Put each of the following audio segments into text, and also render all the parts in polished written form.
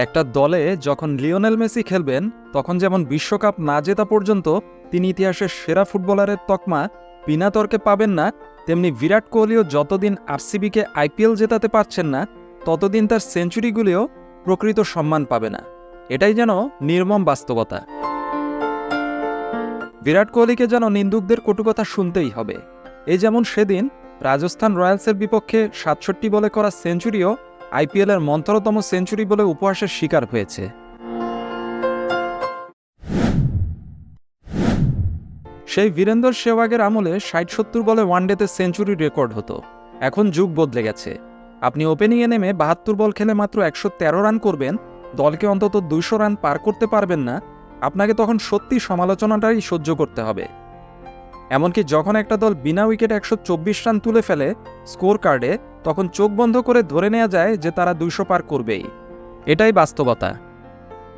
একটা দলে যখন লিওনেল মেসি খেলবেন তখন যেমন বিশ্বকাপ না জেতা পর্যন্ত তিনি ইতিহাসের সেরা ফুটবলারের তকমা বিনা তর্কে পাবেন না, তেমনি বিরাট কোহলিও যতদিন আরসিবিকে আইপিএল জেতাতে পারছেন না ততদিন তার সেঞ্চুরিগুলিও প্রকৃত সম্মান পাবে না। এটাই যেন নির্মম বাস্তবতা। বিরাট কোহলিকে যেন নিন্দুকদের কটুকথা শুনতেই হবে। এই যেমন সেদিন রাজস্থান রয়্যালসের বিপক্ষে ৬৭ বলে করা সেঞ্চুরিও আইপিএলের মন্থরতম সেঞ্চুরি বলে উপহাসের শিকার হয়েছে। সেই বীরেন্দর সেহবাগের আমলে ৬০-৭০ বলে ওয়ানডেতে সেঞ্চুরি রেকর্ড হতো। এখন যুগ বদলে গেছে। আপনি ওপেনিংয়ে নেমে ৭২ বল খেলে মাত্র ১১৩ রান করবেন, দলকে অন্তত ২০০ রান পার করতে পারবেন না, আপনাকে তখন সত্যি সমালোচনাটাই সহ্য করতে হবে। এমনকি যখন একটা দল বিনা উইকেটে ১২৪ রান তুলে ফেলে স্কোর কার্ডে, তখন চোখ বন্ধ করে ধরে নেওয়া যায় যে তারা ২০০ পার করবেই। এটাই বাস্তবতা।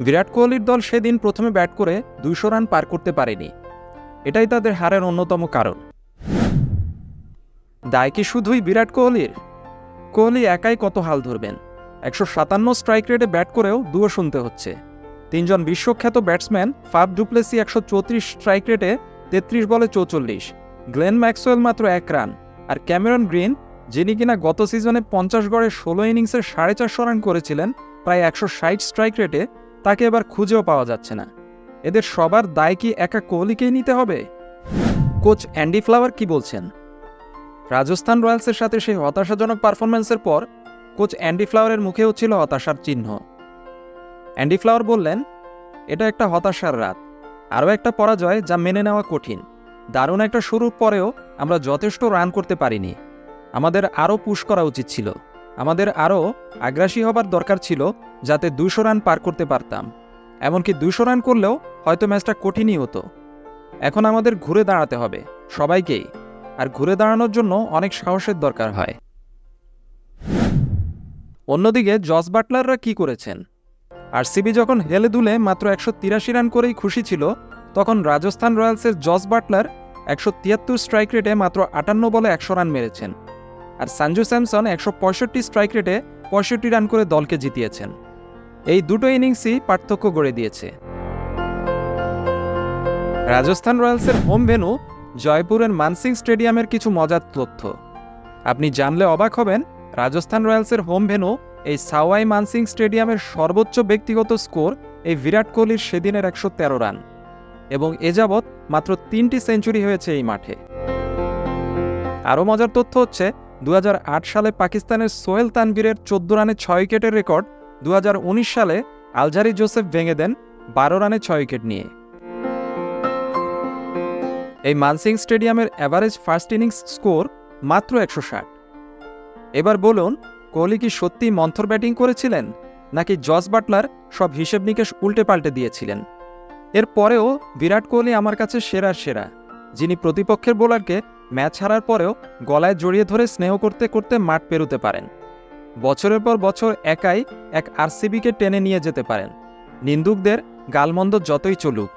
বিরাট কোহলির দল সেদিন প্রথমে ব্যাট করে ২০০ রান পার করতে পারেনি। এটাই তাদের হারের অন্যতম কারণ। দায় কি শুধুই বিরাট কোহলির? কোহলি একাই কত হাল ধরবেন? ১৫৭ স্ট্রাইক রেটে ব্যাট করেও দুয়ো শুনতে হচ্ছে। তিনজন বিশ্বখ্যাত batsman Faf du Plessis ১৩৪ strike রেটে ৩৩ বলে ৪৪, গ্লেন ম্যাক্সওয়েল মাত্র ১ রান, আর ক্যামেরন গ্রিন, যিনি কিনা গত সিজনে ৫০ গড়ে ১৬ ইনিংসের ৪৫০ রান করেছিলেন প্রায় ১৬০ স্ট্রাইক রেটে, তাকে এবার খুঁজেও পাওয়া যাচ্ছে না। এদের সবার দায় কি একা কোহলিকেই নিতে হবে? কোচ অ্যান্ডি ফ্লাওয়ার কি বলছেন? রাজস্থান রয়্যালসের সাথে সেই হতাশাজনক পারফরম্যান্সের পর কোচ অ্যান্ডি ফ্লাওয়ারের মুখেও ছিল হতাশার চিহ্ন। অ্যান্ডি ফ্লাওয়ার বললেন, এটা একটা হতাশার রাত, আরও একটা পরাজয় যা মেনে নেওয়া কঠিন। দারুণ একটা শুরুর পরেও আমরা যথেষ্ট রান করতে পারিনি। আমাদের আরও পুশ করা উচিত ছিল। আমাদের আরও আগ্রাসী হবার দরকার ছিল, যাতে ২০০ রান পার করতে পারতাম। এমনকি ২০০ রান করলেও হয়তো ম্যাচটা কঠিনই হতো। এখন আমাদের ঘুরে দাঁড়াতে হবে, সবাইকেই। আর ঘুরে দাঁড়ানোর জন্য অনেক সাহসের দরকার হয়। অন্যদিকে জস বাটলাররা কি করেছেন? আরসিবি যখন হেলে দুলে মাত্র ১৮৩ রান করেই খুশি ছিল, তখন রাজস্থান রয়্যালসের জস বাটলার ১৭৩ স্ট্রাইক রেটে মাত্র ৫৮ বলে ১০০ রান মেরেছেন। আর সঞ্জু স্যামসন ১৬৫ স্ট্রাইক রেটে ৬৫ রান করে দলকে জিতিয়েছেন। এই দুটো ইনিংসই পার্থক্য গড়ে দিয়েছে। রাজস্থান রয়্যালসের হোম ভেন্যু জয়পুরের মানসিং স্টেডিয়ামের কিছু মজার তথ্য আপনি জানলে অবাক হবেন। রাজস্থান রয়্যালসের হোম ভেন্যু এই সাওয়াই মানসিং স্টেডিয়ামের সর্বোচ্চ ব্যক্তিগত স্কোর এই বিরাট কোহলির সেদিনের ১১৩ রান, এবং এ যাবৎ মাত্র ৩টি সেঞ্চুরি হয়েছে এই মাঠে। আরও মজার তথ্য হচ্ছে ২০০৮ সালে পাকিস্তানের সোহেল তানভীরের ১৪ রানে ৬ উইকেটের রেকর্ড ২০১৯ সালে আলজারি জোসেফ ভেঙে দেন ১২ রানে ৬ উইকেট নিয়ে। এই মানসিং স্টেডিয়ামের অ্যাভারেজ ফার্স্ট ইনিংস স্কোর মাত্র ১৬০। এবার বলুন, কোহলি কি সত্যি মন্থর ব্যাটিং করেছিলেন, নাকি জস বাটলার সব হিসেব নিকেশ উল্টে পাল্টে দিয়েছিলেন? এর পরেও বিরাট কোহলি আমার কাছে সেরার সেরা, যিনি প্রতিপক্ষের বোলারকে ম্যাচ হারার পরেও গলায় জড়িয়ে ধরে স্নেহ করতে করতে মাঠ পেরোতে পারেন। বছরের পর বছর একাই এক আরসিবিকে টেনে নিয়ে যেতে পারেন, নিন্দুকদের গালমন্দ যতই চলুক।